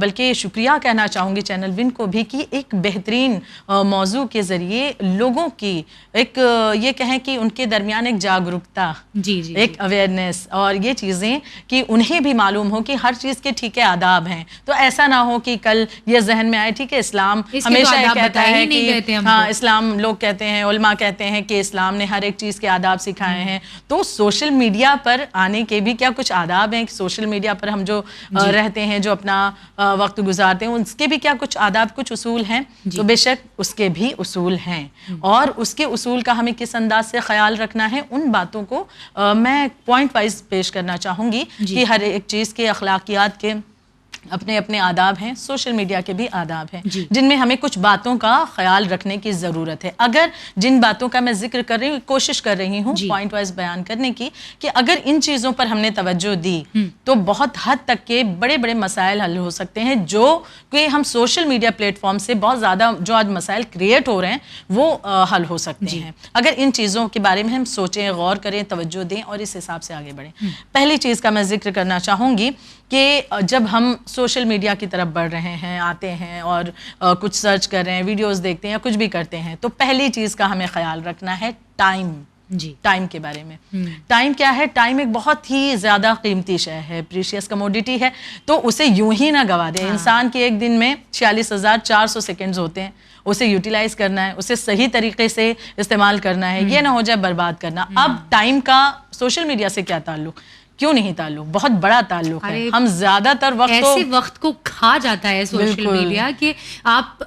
بلکہ شکریہ کہنا چاہوں گی چینل ون کو بھی کہ ایک بہترین موضوع کے ذریعے لوگوں کی ایک یہ کہیں کہ ان کے درمیان ایک جاگرکتا, ایک اویئرنیس, اور یہ چیزیں کہ انہیں بھی معلوم ہو کہ ہر چیز کے ٹھیک ہے آداب ہیں. تو ایسا نہ ہو کہ کل یہ ذہن میں آئے ٹھیک ہے اسلام ہمیشہ یہ کہتا ہے کہ ہاں اسلام, لوگ کہتے ہیں, علماء کہتے ہیں کہ اسلام نے ہر ایک چیز کے آداب سکھائے ہیں. تو سوشل میڈیا پر آنے کے بھی کیا کچھ آداب ہیں, سوشل میڈیا پر ہم جو رہتے ہیں, جو اپنا وقت گزارتے ہیں, اس کے بھی کیا کچھ آداب, کچھ اصول ہیں. تو بے شک اس کے بھی اصول ہیں, اور اس کے اصول کا ہمیں کس انداز سے خیال رکھنا ہے, ان باتوں کو میں پوائنٹ وائز پیش کرنا چاہوں گی کہ ہر ایک چیز کے اخلاقیات کے اپنے اپنے آداب ہیں, سوشل میڈیا کے بھی آداب ہیں جن میں ہمیں کچھ باتوں کا خیال رکھنے کی ضرورت ہے. اگر جن باتوں کا میں ذکر کر رہی ہوں, کوشش کر رہی ہوں پوائنٹ وائز بیان کرنے کی, کہ اگر ان چیزوں پر ہم نے توجہ دی تو بہت حد تک کے بڑے بڑے مسائل حل ہو سکتے ہیں, جو کہ ہم سوشل میڈیا پلیٹ فارم سے بہت زیادہ جو آج مسائل کریٹ ہو رہے ہیں وہ حل ہو سکتے ہیں اگر ان چیزوں کے بارے میں ہم سوچیں, غور کریں, توجہ دیں اور اس حساب سے آگے بڑھیں. پہلی چیز کا میں ذکر کرنا چاہوں گی کہ جب ہم سوشل میڈیا کی طرف بڑھ رہے ہیں, آتے ہیں اور کچھ سرچ کر رہے ہیں, ویڈیوز دیکھتے ہیں یا کچھ بھی کرتے ہیں, تو پہلی چیز کا ہمیں خیال رکھنا ہے ٹائم. ٹائم کے بارے میں. ٹائم کیا ہے؟ ٹائم ایک بہت ہی زیادہ قیمتی شے ہے, پریشیس کموڈیٹی ہے, تو اسے یوں ہی نہ گوا دیں. انسان کے ایک دن میں 46,400 سیکنڈز ہوتے ہیں, اسے یوٹیلائز کرنا ہے, اسے صحیح طریقے سے استعمال کرنا ہے, یہ نہ ہو جائے برباد کرنا. اب ٹائم کا سوشل میڈیا سے کیا تعلق؟ کیوں نہیں تعلق؟ بہت بڑا تعلق ہے. ہم زیادہ تر وقت ایسے وقت کو کھا جاتا ہے سوشل میڈیا کہ آپ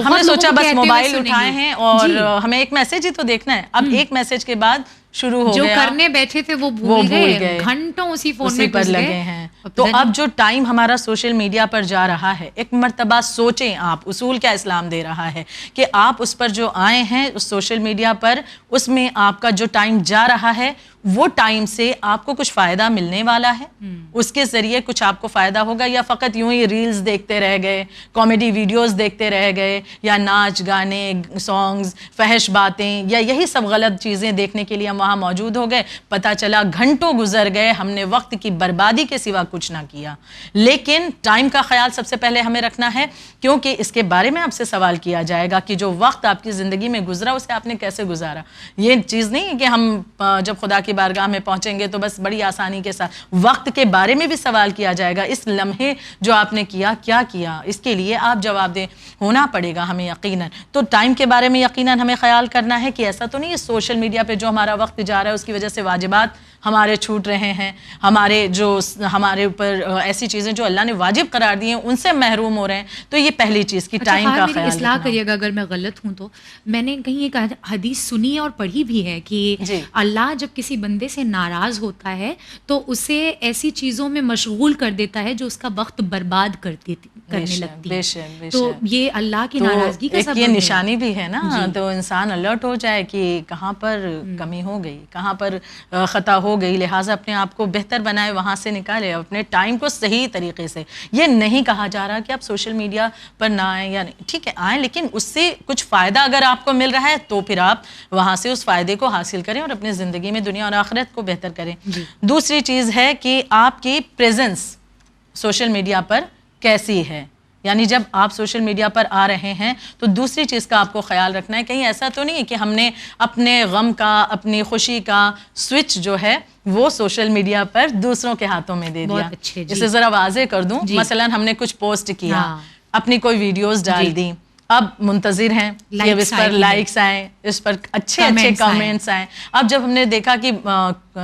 ہم نے سوچا بس موبائل اٹھائے ہیں اور ہمیں ایک میسج ہی تو دیکھنا ہے. اب ایک میسج کے بعد شروع ہو جو گیا, کرنے بیٹھے تھے وہ بھول گئے, گھنٹوں اسی فون میں پر لگے ہیں. تو اب جو ٹائم ہمارا سوشل میڈیا پر جا رہا ہے, ایک مرتبہ سوچیں آپ, اصول کیا اسلام دے رہا ہے کہ آپ اس پر جو آئے ہیں اس سوشل میڈیا پر, اس میں آپ کا جو ٹائم جا رہا ہے وہ ٹائم سے آپ کو کچھ فائدہ ملنے والا ہے, اس کے ذریعے کچھ آپ کو فائدہ ہوگا, یا فقط یوں ہی ریلز دیکھتے رہ گئے, کامیڈی ویڈیوز دیکھتے رہ گئے, یا ناچ گانے, سانگز, فحش باتیں, یا یہی سب غلط چیزیں دیکھنے کے لیے ہم وہاں موجود ہو گئے, پتہ چلا گھنٹوں گزر گئے, ہم نے وقت کی بربادی کے سوا کچھ نہ کیا. لیکن ٹائم کا خیال سب سے پہلے ہمیں رکھنا ہے, کیونکہ اس کے بارے میں آپ سے سوال کیا جائے گا کہ جو وقت آپ کی زندگی میں گزرا اسے آپ نے کیسے گزارا. یہ چیز نہیں ہے کہ ہم جب خدا کی بارگاہ میں پہنچیں گے تو بس بڑی آسانی کے ساتھ, وقت کے بارے میں بھی سوال کیا جائے گا. اس لمحے جو آپ نے کیا, کیا کیا, اس کے لیے آپ جواب دیں ہونا پڑے گا ہمیں یقیناً. تو ٹائم کے بارے میں یقیناً ہمیں خیال کرنا ہے کہ ایسا تو نہیں ہے سوشل میڈیا پہ جو ہمارا وقت جا رہا ہے اس کی وجہ سے واجبات ہمارے چھوٹ رہے ہیں, ہمارے اوپر ایسی چیزیں جو اللہ نے واجب قرار دی ہیں ان سے محروم ہو رہے ہیں. تو یہ پہلی چیز کی ٹائم کا خیال. اصلاح کریے گا اگر میں غلط ہوں تو. میں نے کہیں ایک حدیث سنی اور پڑھی بھی ہے کہ اللہ جب کسی بندے سے ناراض ہوتا ہے تو اسے ایسی چیزوں میں مشغول کر دیتا ہے جو اس کا وقت برباد کرنے لگتی ہے. تو یہ اللہ کی ناراضگی کا سبب یہ نشانی بھی ہے نا. تو انسان الرٹ ہو جائے کہ کہاں پر کمی ہو گئی, کہاں پر خطا ہو گئی, لہٰذا اپنے آپ کو بہتر بنائے, وہاں سے نکالے اپنے ٹائم کو صحیح طریقے سے. یہ نہیں کہا جا رہا کہ آپ سوشل میڈیا پر نہ آئیں یا نہیں, ٹھیک ہے آئیں, لیکن اس سے کچھ فائدہ اگر آپ کو مل رہا ہے تو پھر آپ وہاں سے اس فائدے کو حاصل کریں اور اپنی زندگی میں دنیا اور آخرت کو بہتر کریں. دوسری چیز ہے کہ آپ کی پریزنس سوشل میڈیا پر کیسی ہے. یعنی جب آپ سوشل میڈیا پر آ رہے ہیں تو دوسری چیز کا آپ کو خیال رکھنا ہے, کہیں ایسا تو نہیں ہے کہ ہم نے اپنے غم کا, اپنی خوشی کا سوئچ جو ہے وہ سوشل میڈیا پر دوسروں کے ہاتھوں میں دے دیا. اسے ذرا واضح کر دوں, مثلا ہم نے کچھ پوسٹ کیا, اپنی کوئی ویڈیوز ڈال دی, اب منتظر ہیں کہ اس پر لائکس آئیں, اس پر اچھے کامنٹس آئیں. اب جب ہم نے دیکھا کہ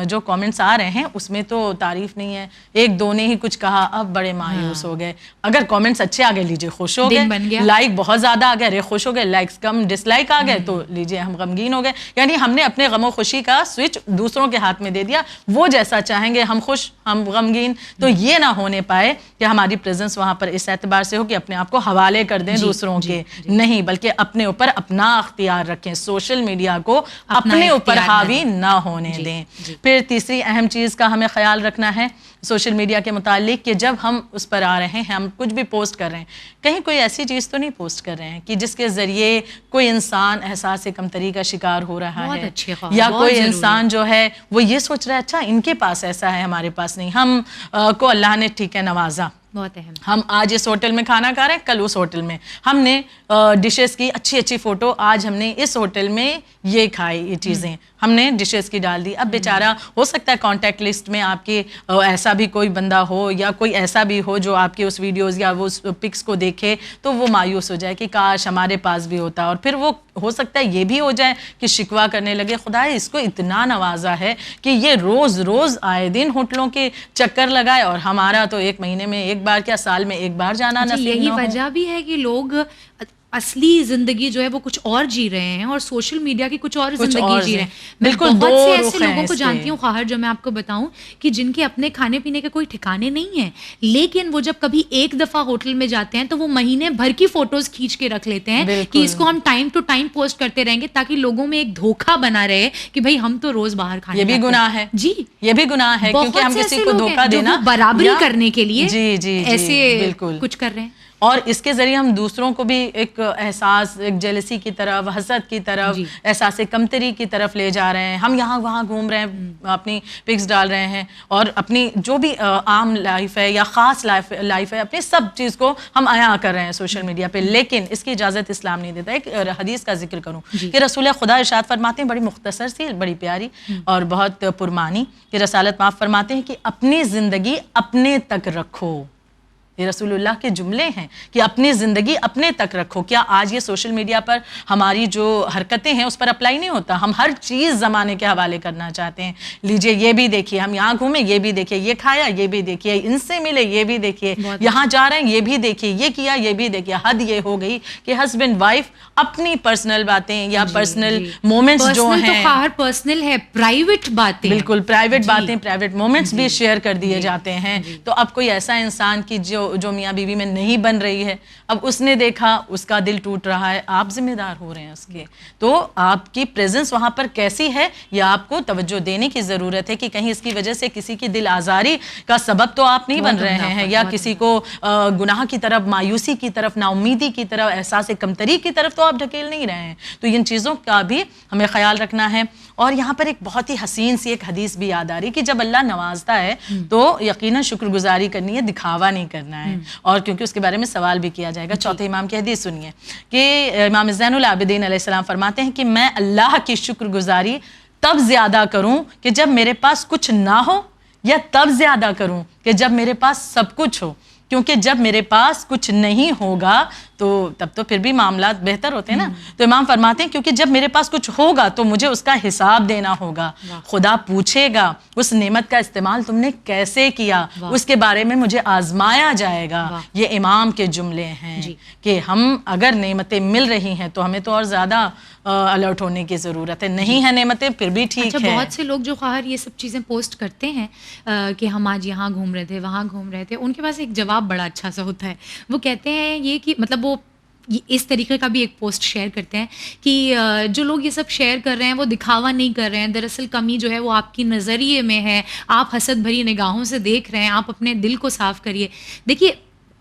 جو کامنٹس آ رہے ہیں اس میں تو تعریف نہیں ہے, ایک دو نے ہی کچھ کہا, اب بڑے مایوس ہو گئے. اگر کامنٹس اچھے آ گئے لیجئے خوش ہو گئے, لائک بہت زیادہ آ گئے ارے خوش ہو گئے, لائکس کم ڈس لائک آ گئے تو لیجئے ہم غمگین ہو گئے. یعنی ہم نے اپنے غم و خوشی کا سوئچ دوسروں کے ہاتھ میں دے دیا, وہ جیسا چاہیں گے ہم خوش ہم غمگین. تو یہ نہ ہونے پائے کہ ہماری پریزنس وہاں پر اس اعتبار سے ہو کہ اپنے آپ کو حوالے کر دیں دوسروں کے, نہیں بلکہ اپنے اوپر اپنا اختیار رکھیں, سوشل میڈیا کو اپنے اوپر حاوی نہ ہونے دیں. پھر تیسری اہم چیز کا ہمیں خیال رکھنا ہے, سوشل میڈیا کے متعلق کہ جب ہم اس پر آ رہے ہیں, ہم کچھ بھی پوسٹ کر رہے ہیں, کہیں کوئی ایسی چیز تو نہیں پوسٹ کر رہے ہیں کہ جس کے ذریعے کوئی انسان احساس کمتری کا شکار ہو رہا ہے, یا کوئی انسان جو ہے وہ یہ سوچ رہا ہے اچھا ان کے پاس ایسا ہے ہمارے پاس نہیں. ہم کو اللہ نے ٹھیک ہے نوازا, بہت اہم. ہم آج اس ہوٹل میں کھانا کھا رہے ہیں, کل اس ہوٹل میں ہم نے ڈشز کی اچھی اچھی فوٹو, آج ہم نے اس ہوٹل میں یہ کھائی, یہ چیزیں ہم نے ڈشز کی ڈال دی. اب بیچارہ ہو سکتا ہے کانٹیکٹ لسٹ میں آپ کے ایسا بھی کوئی بندہ ہو یا کوئی ایسا بھی ہو جو آپ کے اس ویڈیوز یا وہ پکس کو دیکھے تو وہ مایوس ہو جائے کہ کاش ہمارے پاس بھی ہوتا, اور پھر وہ ہو سکتا ہے یہ بھی ہو جائے کہ شکوہ کرنے لگے خدا اس کو اتنا نوازا ہے کہ یہ روز روز آئے دن ہوٹلوں کے چکر لگائے, اور ہمارا تو ایک مہینے میں ایک بار کیا سال میں ایک بار جانا نصیب نہ ہو. یہی وجہ بھی ہے کہ لوگ اصلی زندگی جو ہے وہ کچھ اور جی رہے ہیں اور سوشل میڈیا کی کچھ اور زندگی جی رہے ہیں. بالکل بہت سے ایسے لوگوں کو جانتی ہوں خواہر, جو میں آپ کو بتاؤں کہ جن کے اپنے کھانے پینے کے کوئی ٹھکانے نہیں ہیں, لیکن وہ جب کبھی ایک دفعہ ہوٹل میں جاتے ہیں تو وہ مہینے بھر کی فوٹوز کھینچ کے رکھ لیتے ہیں کہ اس کو ہم ٹائم ٹو ٹائم پوسٹ کرتے رہیں گے تاکہ لوگوں میں ایک دھوکہ بنا رہے کہ بھائی ہم تو روز باہر کھانے. یہ بھی گناہ ہے جی, یہ بھی گناہ ہے کیونکہ ہم کسی کو دھوکہ دینا برابری کرنے کے لیے جی جی ایسے کچھ کر رہے ہیں, اور اس کے ذریعے ہم دوسروں کو بھی ایک احساس, ایک جیلسی کی طرف, حسد کی طرف, احساس کمتری کی طرف لے جا رہے ہیں. ہم یہاں وہاں گھوم رہے ہیں, اپنی پکس ڈال رہے ہیں, اور اپنی جو بھی عام لائف ہے یا خاص لائف ہے, اپنی سب چیز کو ہم عیاں کر رہے ہیں سوشل میڈیا پہ. لیکن اس کی اجازت اسلام نہیں دیتا. ایک حدیث کا ذکر کروں کہ رسول خدا ارشاد فرماتے ہیں, بڑی مختصر سی, بڑی پیاری اور بہت پرمانی, کہ رسالت معاف فرماتے ہیں کہ اپنی زندگی اپنے تک رکھو. یہ رسول اللہ کے جملے ہیں کہ اپنی زندگی اپنے تک رکھو. کیا آج یہ سوشل میڈیا پر ہماری جو حرکتیں ہیں اس پر اپلائی نہیں ہوتا؟ ہم ہر چیز زمانے کے حوالے کرنا چاہتے ہیں. لیجئے یہ بھی دیکھیے, ہم یہاں گھومیں یہ بھی دیکھیے, یہ کھایا یہ بھی دیکھیے, ان سے ملے یہ بھی دیکھیے, یہاں جا رہے ہیں یہ بھی دیکھیے, یہ کیا یہ بھی دیکھیے. حد یہ ہو گئی کہ ہسبینڈ وائف اپنی پرسنل باتیں یا پرسنل مومنٹس جو ہیں, پرسنل ہے, پرائیویٹ باتیں, بالکل پرائیویٹ باتیں, پرائیویٹ مومنٹس بھی شیئر کر دیے جاتے ہیں. تو اب کوئی ایسا انسان کی جو میاں بیوی میں نہیں بن رہی ہے, اب اس نے دیکھا, اس کا دل ٹوٹ رہا ہے, آپ ذمہ دار ہو رہے ہیں اس کے. تو آپ کی پریزنس وہاں پر کیسی ہے یہ آپ کو توجہ دینے کی ضرورت ہے کہ کہیں اس کی وجہ سے کسی کی دل آزاری کا سبب تو آپ نہیں بن رہے ہیں, یا کسی کو گناہ کی طرف, مایوسی کی طرف, نا امیدی کی طرف, احساس کمتری کی طرف تو آپ ڈھکیل نہیں رہے ہیں. تو ان چیزوں کا بھی ہمیں خیال رکھنا ہے. اور یہاں پر ایک بہت ہی حسین سی ایک حدیث بھی یاد آ رہی کہ جب اللہ نوازتا ہے تو یقیناً شکر گزاری کرنی ہے, دکھاوا نہیں کرنا ہے. اور کیونکہ اس کے بارے میں سوال بھی کیا جائے گا. چوتھے امام کی حدیث سنیے کہ امام زین العابدین علیہ السلام فرماتے ہیں کہ میں اللہ کی شکر گزاری تب زیادہ کروں کہ جب میرے پاس کچھ نہ ہو, یا تب زیادہ کروں کہ جب میرے پاس سب کچھ ہو. کیونکہ جب میرے پاس کچھ نہیں ہوگا تو تب تو پھر بھی معاملات بہتر ہوتے ہیں نا. تو امام فرماتے ہیں کیونکہ جب میرے پاس کچھ ہوگا تو مجھے اس کا حساب دینا ہوگا. خدا پوچھے گا اس نعمت کا استعمال تم نے کیسے کیا, اس کے بارے میں مجھے آزمایا جائے گا. یہ امام کے جملے ہیں کہ ہم اگر نعمتیں مل رہی ہیں تو ہمیں تو اور زیادہ الرٹ ہونے کی ضرورت ہے. نہیں ہے نعمتیں پھر بھی ٹھیک ہے. بہت سے لوگ جو خواہر یہ سب چیزیں پوسٹ کرتے ہیں کہ ہم آج یہاں گھوم رہے تھے, وہاں گھوم رہے تھے, ان کے پاس ایک جواب بڑا اچھا سا ہوتا ہے. وہ کہتے ہیں یہ کہ مطلب وہ اس طریقے کا بھی ایک پوسٹ شیئر کرتے ہیں کہ جو لوگ یہ سب شیئر کر رہے ہیں وہ دکھاوا نہیں کر رہے ہیں, دراصل کمی جو ہے وہ آپ کی نظریے میں ہے, آپ حسد بھری نگاہوں سے دیکھ رہے ہیں, آپ اپنے دل کو صاف کریے. دیکھیے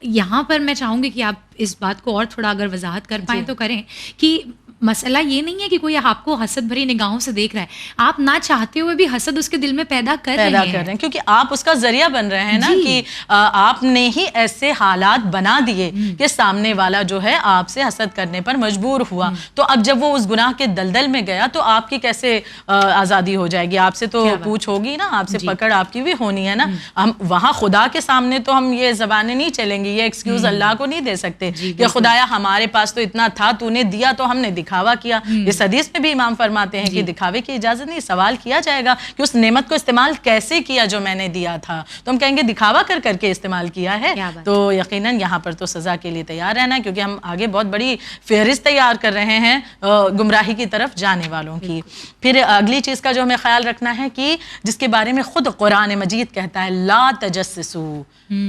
یہاں پر میں چاہوں گی کہ آپ اس بات کو اور تھوڑا اگر وضاحت کر پائیں تو کریں کہ مسئلہ یہ نہیں ہے کہ کوئی آپ کو حسد بھری نگاہوں سے دیکھ رہا ہے, آپ نہ چاہتے ہوئے بھی حسد اس کے دل میں پیدا کر رہے ہیں کیونکہ آپ اس کا ذریعہ بن رہے ہیں نا کہ آپ نے ہی ایسے حالات بنا دیے کہ سامنے والا جو ہے آپ سے حسد کرنے پر مجبور ہوا. تو اب جب وہ اس گناہ کے دلدل میں گیا تو آپ کی کیسے آزادی ہو جائے گی؟ آپ سے تو پوچھ ہوگی نا, آپ سے پکڑ آپ کی بھی ہونی ہے نا. ہم وہاں خدا کے سامنے تو ہم یہ زبانیں نہیں چلیں گی, یہ ایکسکیوز اللہ کو نہیں دے سکتے کہ خدایا ہمارے پاس تو اتنا تھا, تو نے دیا تو ہم نے دکھاوا کیا. اس حدیث میں بھی امام فرماتے ہیں کہ دکھاوے کی اجازت نہیں, سوال کیا جائے گا کہ اس نعمت کو استعمال کیسے کیا جو میں نے دیا تھا. تو ہم کہیں گے دکھاوا کر کر کے استعمال کیا ہے تو یقیناً یہاں پر تو سزا کے لیے تیار رہنا, کیونکہ ہم آگے بہت بڑی فہرست تیار کر رہے ہیں گمراہی کی طرف جانے والوں کی. پھر اگلی چیز کا جو ہمیں خیال رکھنا ہے کہ جس کے بارے میں خود قرآن مجید کہتا ہے لا تجسسو,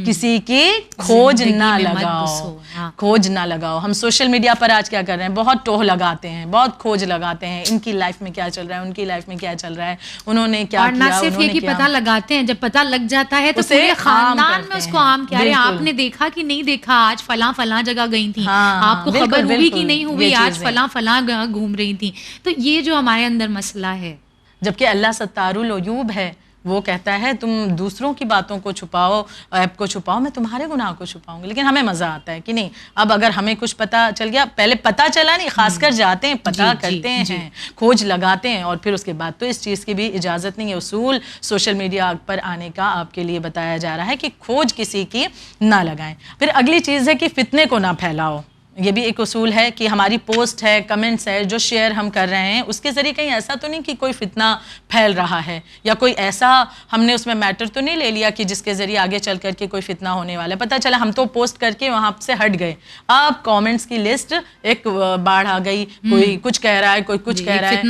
کسی کی کھوج نہ لگاؤ, کھوج نہ لگاؤ. ہم سوشل میڈیا پر آج کیا کر رہے ہیں, بہت ٹوہ لگا لگاتے ہیں, بہت کھوج لگاتے ہیں, ان کی لائف میں کیا چل رہا ہے, ان کی لائف میں کیا چل رہا ہے, انہوں نے کیا کیا. اور نہ صرف یہ کہ پتہ لگاتے ہیں, جب پتہ لگ جاتا ہے تو پورے خاندان میں اس کو عام کیا. ارے آپ نے دیکھا کہ نہیں دیکھا, آج فلاں جگہ گئی تھیں, آپ کو خبر ہوئی کہ نہیں ہوئی, آج فلاں گھوم رہی تھیں. تو یہ جو ہمارے اندر مسئلہ ہے, جبکہ اللہ ستار العیوب ہے, وہ کہتا ہے تم دوسروں کی باتوں کو چھپاؤ, عیب کو چھپاؤ, میں تمہارے گناہ کو چھپاؤں گی. لیکن ہمیں مزہ آتا ہے کہ نہیں, اب اگر ہمیں کچھ پتہ چل گیا, پہلے پتہ چلا نہیں, خاص کر جاتے ہیں پتہ کرتے ہیں, کھوج لگاتے ہیں, اور پھر اس کے بعد تو اس چیز کی بھی اجازت نہیں ہے. اصول سوشل میڈیا پر آنے کا آپ کے لیے بتایا جا رہا ہے کہ کھوج کسی کی نہ لگائیں. پھر اگلی چیز ہے کہ فتنے کو نہ پھیلاؤ. یہ بھی ایک اصول ہے کہ ہماری پوسٹ ہے, کمنٹس ہے, جو شیئر ہم کر رہے ہیں, اس کے ذریعے کہیں ایسا تو نہیں کہ کوئی فتنہ پھیل رہا ہے, یا کوئی ایسا ہم نے اس میں میٹر تو نہیں لے لیا کہ جس کے ذریعے آگے چل کر کے کوئی فتنہ ہونے والا ہے. پتہ چلا ہم تو پوسٹ کر کے وہاں سے ہٹ گئے, اب کامنٹس کی لسٹ ایک باڑھ آ گئی, کوئی کچھ کہہ رہا ہے, کوئی کچھ کہہ رہا ہے, ایک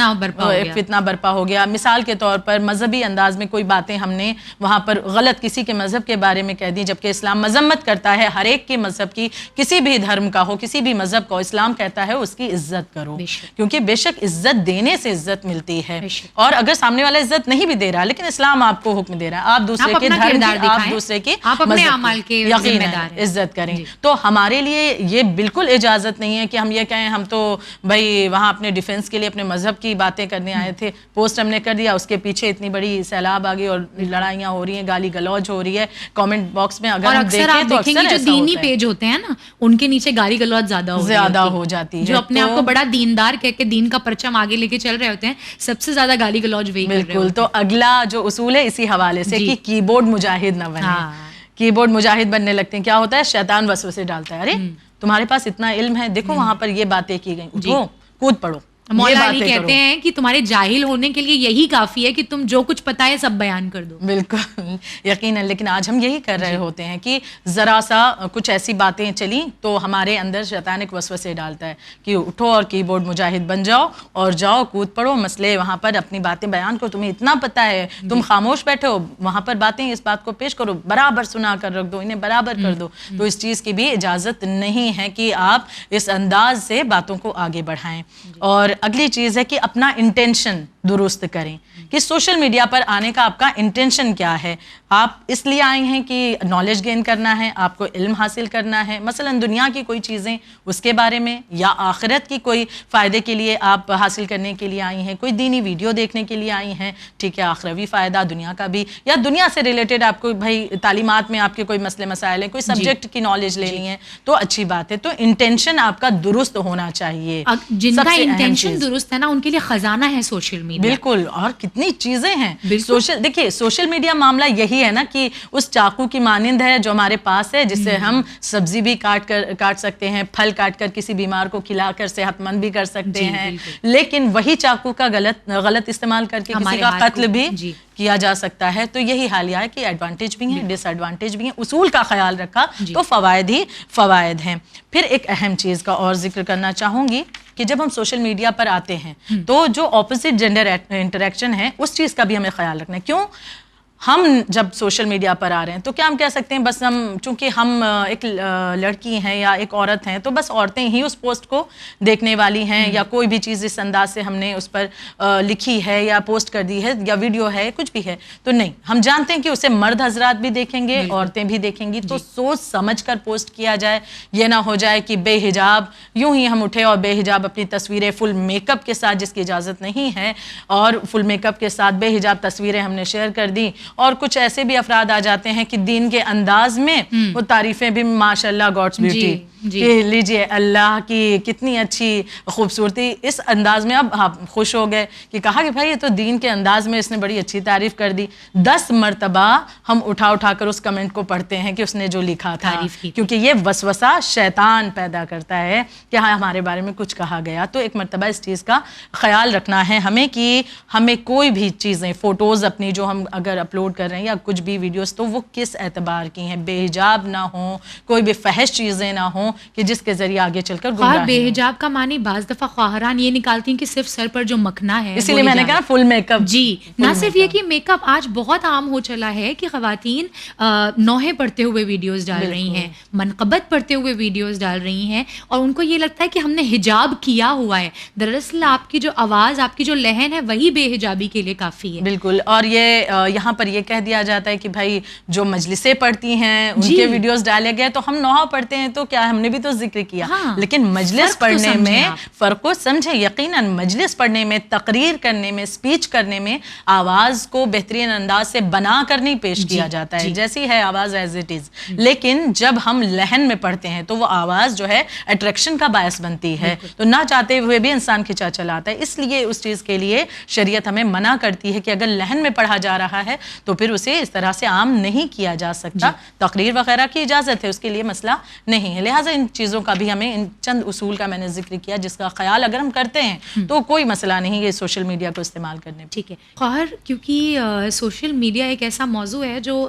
فتنہ برپا ہو گیا. مثال کے طور پر مذہبی انداز میں کوئی باتیں ہم نے وہاں پر غلط کسی کے مذہب کے بارے میں کہہ دی, جبکہ اسلام مذمت کرتا ہے ہر ایک کے مذہب کی, کسی بھی دھرم کا ہو, کسی بھی مذہب کو. اسلام کہتا ہے اس کی عزت کرو, کیونکہ بے شک عزت دینے سے عزت ملتی ہے. اور اگر سامنے والا عزت نہیں بھی دے رہا, لیکن اسلام آپ کو حکم دے رہا ہے, آپ دوسرے کے دھرم کی, آپ دوسرے کی مذہب کی یقیناً عزت کریں. تو ہمارے لیے یہ بالکل اجازت نہیں ہے کہ ہم یہ کہیں ہم تو بھائی وہاں اپنے ڈیفنس کے لیے اپنے مذہب کی باتیں کرنے آئے تھے, پوسٹ ہم نے کر دیا, اس کے پیچھے اتنی بڑی سیلاب آ گئی اور لڑائیاں ہو رہی ہیں, گالی گلوج ہو رہی ہے کامنٹ باکس میں. اگر ہم دیکھیں تو اکثر جو دینی پیج ہوتے ہیں نا, ان کے نیچے گالی گلوج زیادہ ہو جاتی ہے, جو اپنے آپ کو بڑا دیندار کہہ کے دین کا پرچم آگے لے کے چل رہے ہوتے ہیں, سب سے زیادہ گالی گلوج وہی کر رہے ہوتے ہیں. بالکل. تو اگلا جو اصول ہے اسی حوالے سے کہ کی بورڈ مجاہد نہ بنے. کی بورڈ مجاہد بننے لگتے ہیں, کیا ہوتا ہے, شیطان وسوسے ڈالتا ہے, ارے تمہارے پاس اتنا علم ہے, دیکھو وہاں پر یہ باتیں کی گئی, اٹھو کود پڑو. مولا علی کہتے ہیں کہ تمہارے جاہل ہونے کے لیے یہی کافی ہے کہ تم جو کچھ پتہ ہے سب بیان کر دو. بالکل یقیناً. لیکن آج ہم یہی کر رہے ہوتے ہیں کہ ذرا سا کچھ ایسی باتیں چلیں تو ہمارے اندر شیطان ایک وسوسے ڈالتا ہے کہ اٹھو اور کی بورڈ مجاہد بن جاؤ اور جاؤ کود پڑو, مسئلے وہاں پر اپنی باتیں بیان کرو, تمہیں اتنا پتہ ہے, تم خاموش بیٹھے ہو, وہاں پر باتیں اس بات کو پیش کرو, برابر سنا کر رکھ دو, انہیں برابر کر دو. تو اس چیز کی بھی اجازت نہیں ہے کہ آپ اس انداز سے باتوں کو آگے بڑھائیں. اور اگلی چیز ہے کہ اپنا انٹینشن درست کریں کہ سوشل میڈیا پر آنے کا آپ کا انٹینشن کیا ہے. آپ اس لیے آئے ہیں کہ نالج گین کرنا ہے, آپ کو علم حاصل کرنا ہے, مثلا دنیا کی کوئی چیزیں اس کے بارے میں, یا آخرت کی کوئی فائدے کے لیے آپ حاصل کرنے کے لیے آئی ہیں, کوئی دینی ویڈیو دیکھنے کے لیے آئی ہیں, ٹھیک ہے, آخروی فائدہ دنیا کا بھی, یا دنیا سے ریلیٹڈ آپ کو بھائی تعلیمات میں آپ کے کوئی مسئلے مسائل ہیں, کوئی سبجیکٹ کی نالج لینی ہے, تو اچھی بات ہے. تو انٹینشن آپ کا درست ہونا چاہیے. جن کا انٹینشن درست ہے نا, ان کے لیے خزانہ ہے سوشل میڈیا. بالکل. اور کتنی چیزیں ہیں دیکھیے سوشل میڈیا معاملہ یہی ہے نا کہ اس چاقو کی مانند ہے جو ہمارے پاس ہے, جس سے ہم سبزی بھی کاٹ سکتے ہیں, پھل کاٹ کر کسی بیمار کو کھلا کر صحت مند بھی کر سکتے ہیں, لیکن وہی چاقو کا غلط استعمال کر کے کسی کا قتل بھی کیا جا سکتا ہے. تو یہی حالیہ ہے کہ ایڈوانٹیج بھی ہیں, ڈس ایڈوانٹیج بھی ہیں. اصول کا خیال رکھا تو فوائد ہی فوائد ہیں. پھر ایک اہم چیز کا اور ذکر کرنا چاہوں گی کہ جب ہم سوشل میڈیا پر آتے ہیں تو جو اپوزٹ جینڈر انٹریکشن ہے اس چیز کا بھی ہمیں خیال رکھنا ہے. کیوں ہم جب سوشل میڈیا پر آ رہے ہیں تو کیا ہم کہہ سکتے ہیں بس ہم چونکہ ہم ایک لڑکی ہیں یا ایک عورت ہیں تو بس عورتیں ہی اس پوسٹ کو دیکھنے والی ہیں, یا کوئی بھی چیز اس انداز سے ہم نے اس پر لکھی ہے یا پوسٹ کر دی ہے یا ویڈیو ہے کچھ بھی ہے, تو نہیں, ہم جانتے ہیں کہ اسے مرد حضرات بھی دیکھیں گے, عورتیں بھی دیکھیں گی. تو سوچ سمجھ کر پوسٹ کیا جائے, یہ نہ ہو جائے کہ بے حجاب یوں ہی ہم اٹھے اور بے حجاب اپنی تصویریں فل میک اپ کے ساتھ, جس کی اجازت نہیں ہے, اور فل میک اپ کے ساتھ بے حجاب تصویریں ہم نے شیئر کر دی. اور کچھ ایسے بھی افراد آ جاتے ہیں کہ دین کے انداز میں وہ تعریفیں بھی ماشاءاللہ گاڈس بیوٹی کہ لیجئے اللہ کی کتنی اچھی خوبصورتی, اس انداز میں اب آپ خوش ہو گئے کہ کہا کہ بھائی یہ تو دین کے انداز میں اس نے بڑی اچھی تعریف کر دی. 10 مرتبہ ہم اٹھا کر اس کمنٹ کو پڑھتے ہیں کہ اس نے جو لکھا تھا, کیونکہ یہ وسوسہ شیطان پیدا کرتا ہے کہ ہاں ہمارے بارے میں کچھ کہا گیا. تو ایک مرتبہ اس چیز کا خیال رکھنا ہے ہمیں کہ ہمیں کوئی بھی چیزیں, فوٹوز اپنی جو ہم اگر اپلوڈ کر رہے ہیں یا کچھ بھی ویڈیوز, تو وہ کس اعتبار کی ہیں, بے حجاب نہ ہوں, کوئی بھی فحش چیزیں نہ ہوں, کہ جس کے ذریعے آگے چل کر خواہر گمراہی بے ہو. حجاب کا معنی بعض دفعہ خواہران یہ نکالتی ہیں کہ صرف سر پر جو مکھنا ہے اسی لیے میں نے کہا فل میک اپ. جی نہ صرف یہ کہ میک اپ آج بہت عام ہو چلا ہے کہ خواتین نوحے پڑھتے ہوئے ویڈیوز ڈال رہی ہیں, منقبت پڑھتے ہوئے ویڈیوز ڈال رہی ہیں, اور ان کو یہ لگتا ہے کہ ہم نے حجاب کیا ہوا ہے. دراصل آپ کی جو آواز, آپ کی جو لہن ہے, وہی بے حجابی کے لیے کافی ہے. بالکل. اور یہ یہاں پر یہ کہہ دیا جاتا ہے کہ بھائی جو مجلسیں پڑھتی ہیں ان کے ویڈیوز ڈالے گئے, تو ہم نوحہ پڑھتے ہیں تو کیا, ہم نے بھی تو ذکر کیا. لیکن مجلس پڑھنے میں فرق کو سمجھے. یقیناً مجلس پڑھنے میں, تقریر کرنے میں, اسپیچ کرنے میں آواز کو بہترین انداز سے بنا کر نہیں پیش کیا جاتا ہے, جیسی ہے آواز ایز اٹ از. لیکن جب ہم لہن میں پڑھتے ہیں تو وہ آواز جو ہے اٹریکشن کا باعث بنتی ہے, تو نہ چاہتے ہوئے بھی انسان کھچا چلاتا ہے. اس لیے اس چیز کے لیے شریعت ہمیں منع کرتی ہے کہ اگر لہن میں پڑھا جا رہا ہے تو پھر اسے اس طرح سے عام نہیں کیا جا سکتا. تقریر وغیرہ کی اجازت ہے, اس کے لیے مسئلہ نہیں ہے. لہٰذا ان چیزوں کا بھی ہمیں, ان چند اصول کا میں نے ذکر کیا جس کا خیال اگر ہم کرتے ہیں تو کوئی مسئلہ نہیں یہ سوشل میڈیا کو استعمال کرنے میں. ٹھیک ہے خواہر, کیونکہ سوشل میڈیا ایک ایسا موضوع ہے جو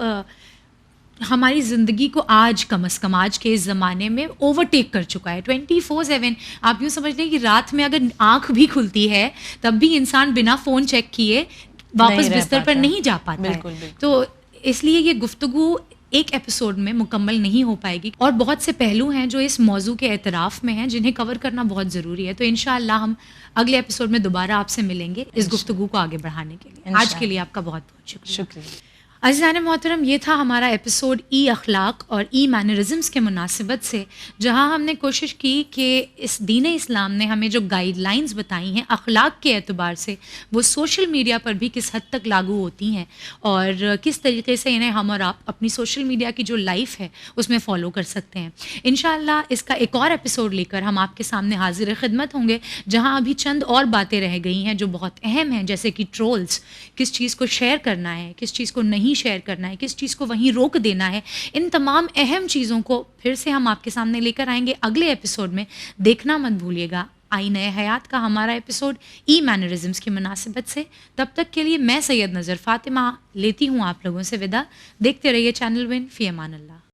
ہماری زندگی کو آج کم از کم آج کے اس زمانے میں اوورٹیک کر چکا ہے 24/7. آپ یوں سمجھ لیں کہ رات میں اگر آنکھ بھی کھلتی ہے تب بھی انسان بنا فون چیک کیے واپس بستر پر نہیں جا پاتا ہے. تو اس لیے یہ گفتگو ایک ایپیسوڈ میں مکمل نہیں ہو پائے گی, اور بہت سے پہلو ہیں جو اس موضوع کے اعتراف میں ہیں جنہیں کور کرنا بہت ضروری ہے. تو انشاءاللہ ہم اگلے ایپیسوڈ میں دوبارہ آپ سے ملیں گے اس گفتگو کو آگے بڑھانے کے لیے. آج کے لیے آپ کا بہت بہت شکریہ. عزیزان محترم, یہ تھا ہمارا ایپیسوڈ ای اخلاق اور ای مینرزمس کے مناسبت سے, جہاں ہم نے کوشش کی کہ اس دین اسلام نے ہمیں جو گائیڈ لائنز بتائی ہیں اخلاق کے اعتبار سے, وہ سوشل میڈیا پر بھی کس حد تک لاگو ہوتی ہیں, اور کس طریقے سے انہیں ہم اور آپ اپنی سوشل میڈیا کی جو لائف ہے اس میں فالو کر سکتے ہیں. انشاءاللہ اس کا ایک اور ایپیسوڈ لے کر ہم آپ کے سامنے حاضر خدمت ہوں گے, جہاں ابھی چند اور باتیں رہ گئی ہیں جو بہت اہم ہیں, جیسے کہ ٹرولز, کس چیز کو شیئر کرنا ہے, کس چیز کو نہیں شیئر کرنا ہے, کس چیز کو وہیں روک دینا ہے. ان تمام اہم چیزوں کو پھر سے ہم آپ کے سامنے لے کر آئیں گے اگلے ایپیسوڈ میں. دیکھنا مت بھولیے گا آئینہ حیات کا ہمارا ایپیسوڈ ای مینرزمس کی مناسبت سے. تب تک کے لیے میں سید نظر فاطمہ لیتی ہوں آپ لوگوں سے وداع. دیکھتے رہیے چینل ون. فی امان اللہ.